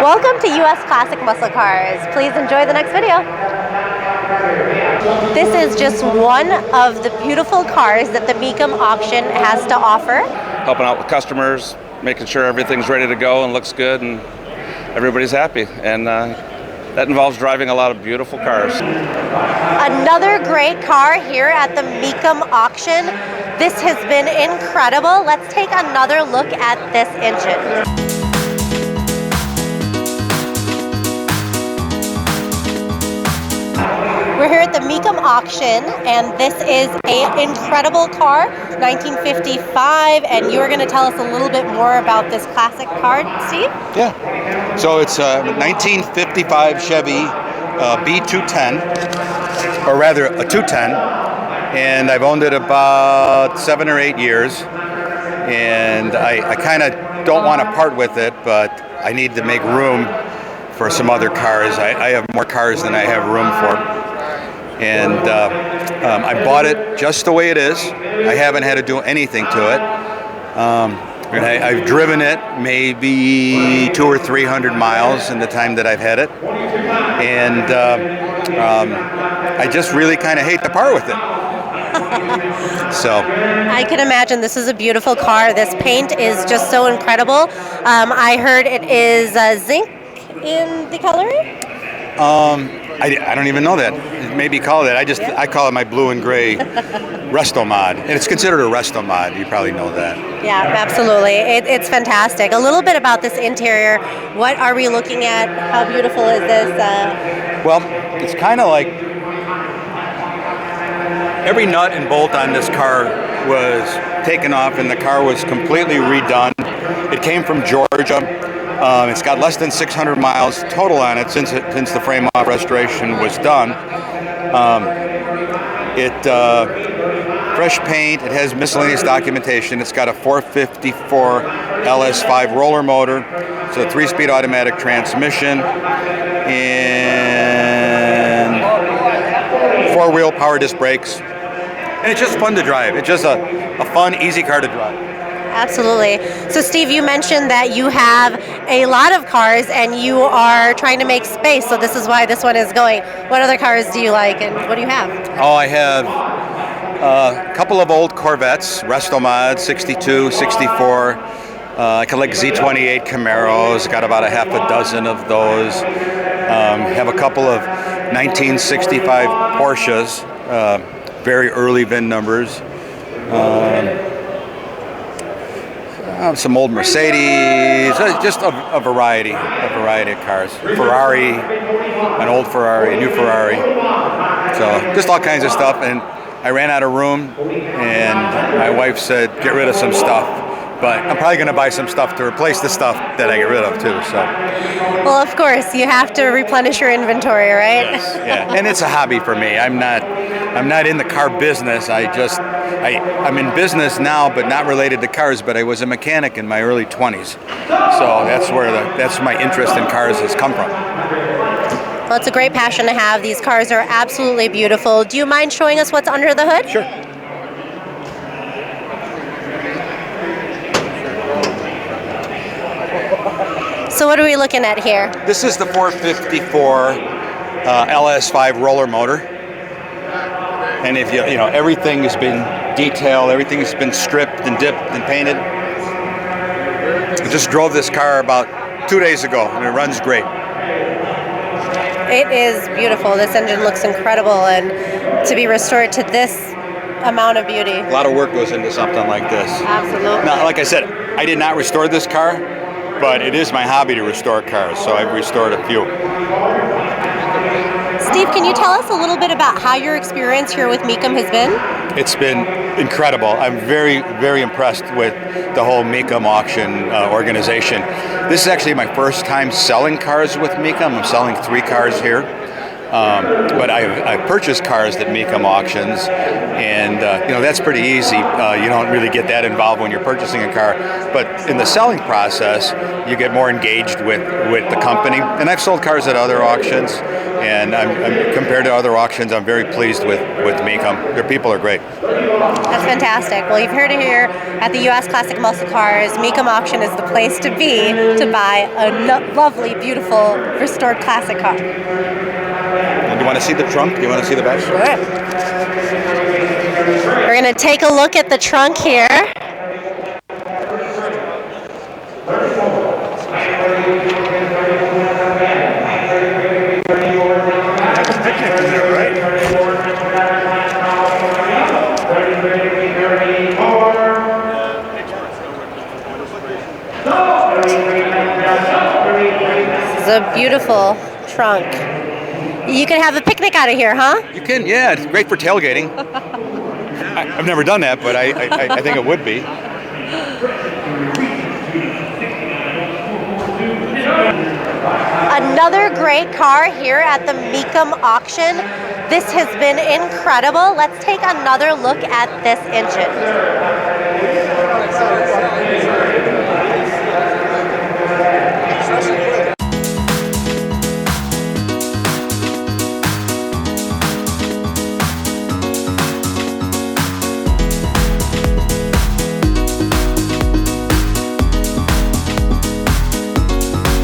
Welcome to US Classic Muscle Cars. Please enjoy the next video. This is just one of the beautiful cars that the Mecum Auction has to offer. Helping out with customers, making sure everything's ready to go and looks good and everybody's happy. And that involves driving a lot of beautiful cars. Another great car here at the Mecum Auction. This has been incredible. Let's take another look at this engine. We're here at the Mecum Auction, and this is an incredible car, 1955, and you are going to tell us a little bit more about this classic car, Steve? Yeah, so it's a 1955 Chevy B210, or rather a 210, and I've owned it about 7 or 8 years, and I kind of don't want to part with it, but I need to make room for some other cars. I have more cars than I have room for. And I bought it just the way it is. I haven't had to do anything to it. And I've driven it maybe 200 or 300 miles in the time that I've had it. And I just really kind of hate to part with it. So I can imagine. This is a beautiful car. This paint is just so incredible. I heard it is zinc in the color? I don't even know that. Maybe call it. I call it my blue and gray resto mod, and it's considered a resto mod. You probably know that. Yeah, absolutely. It's fantastic. A little bit about this interior. What are we looking at? How beautiful is this? Well, it's kind of like every nut and bolt on this car was taken off, and the car was completely redone. It came from Georgia. It's got less than 600 miles total on it since the frame-off restoration was done. Fresh paint. It has miscellaneous documentation. It's got a 454 LS5 roller motor. It's a 3-speed automatic transmission and 4-wheel power disc brakes. And it's just fun to drive. It's just a fun, easy car to drive. Absolutely. So Steve, you mentioned that you have a lot of cars and you are trying to make space, so this is why this one is going. What other cars do you like and what do you have? Oh, I have a couple of old Corvettes, resto mods, 62, 64. I collect Z28 Camaros, got about a half a dozen of those. Have a couple of 1965 Porsches, very early VIN numbers. Some old Mercedes, just a variety of cars. Ferrari, an old Ferrari, a new Ferrari. So just all kinds of stuff. And I ran out of room, and my wife said, get rid of some stuff. But I'm probably going to buy some stuff to replace the stuff that I get rid of too. So. Well, of course, you have to replenish your inventory, right? Yes, yeah. And it's a hobby for me. I'm not in the car business. I'm in business now, but not related to cars. But I was a mechanic in my early 20s, so that's my interest in cars has come from. Well, it's a great passion to have. These cars are absolutely beautiful. Do you mind showing us what's under the hood? Sure. So what are we looking at here? This is the 454 LS5 roller motor. And if you know, everything has been detailed, everything has been stripped and dipped and painted. I just drove this car about 2 days ago, and it runs great. It is beautiful. This engine looks incredible, and to be restored to this amount of beauty. A lot of work goes into something like this. Absolutely. Now, like I said, I did not restore this car, but it is my hobby to restore cars, so I've restored a few. Steve, can you tell us a little bit about how your experience here with Mecum has been? It's been incredible. I'm very, very impressed with the whole Mecum Auction organization. This is actually my first time selling cars with Mecum. I'm selling 3 cars here. But I purchased cars at Mecum Auctions, and that's pretty easy. You don't really get that involved when you're purchasing a car, but in the selling process, you get more engaged with the company. And I've sold cars at other auctions, And compared to other auctions, I'm very pleased with Mecum. Their people are great. That's fantastic. Well, you've heard it here at the U.S. Classic Muscle Cars. Mecum Auction is the place to be to buy a lovely, beautiful, restored classic car. And you want to see the trunk? Do you want to see the back? Sure. We're going to take a look at the trunk here. This is a beautiful trunk. You can have a picnic out of here, huh? You can, yeah. It's great for tailgating. I've never done that, but I think it would be. Another great car here at the Mecum Auction. This has been incredible. Let's take another look at this engine.